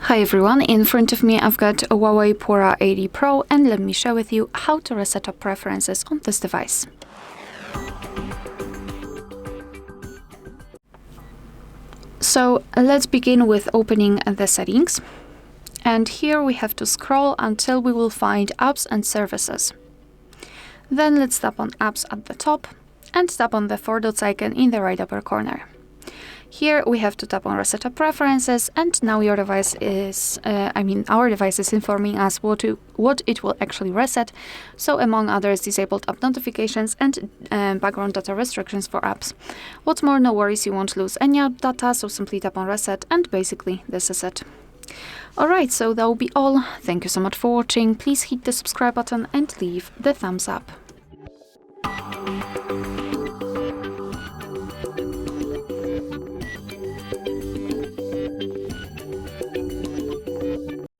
Hi everyone, in front of me I've got a HUAWEI Pura 80 Pro, and let me share with you how to reset up preferences on this device. So let's begin with opening the settings, and here we have to scroll until we will find apps and services. Then let's tap on apps at the top and tap on the four dots icon in the right upper corner. Here we have to tap on Reset Up Preferences, and now your device is, our device is informing us what it will actually reset. So among others, disabled app notifications and background data restrictions for apps. What's more, no worries, you won't lose any app data, so simply tap on Reset, and basically this is it. Alright, so that will be all. Thank you so much for watching. Please hit the subscribe button and leave the thumbs up.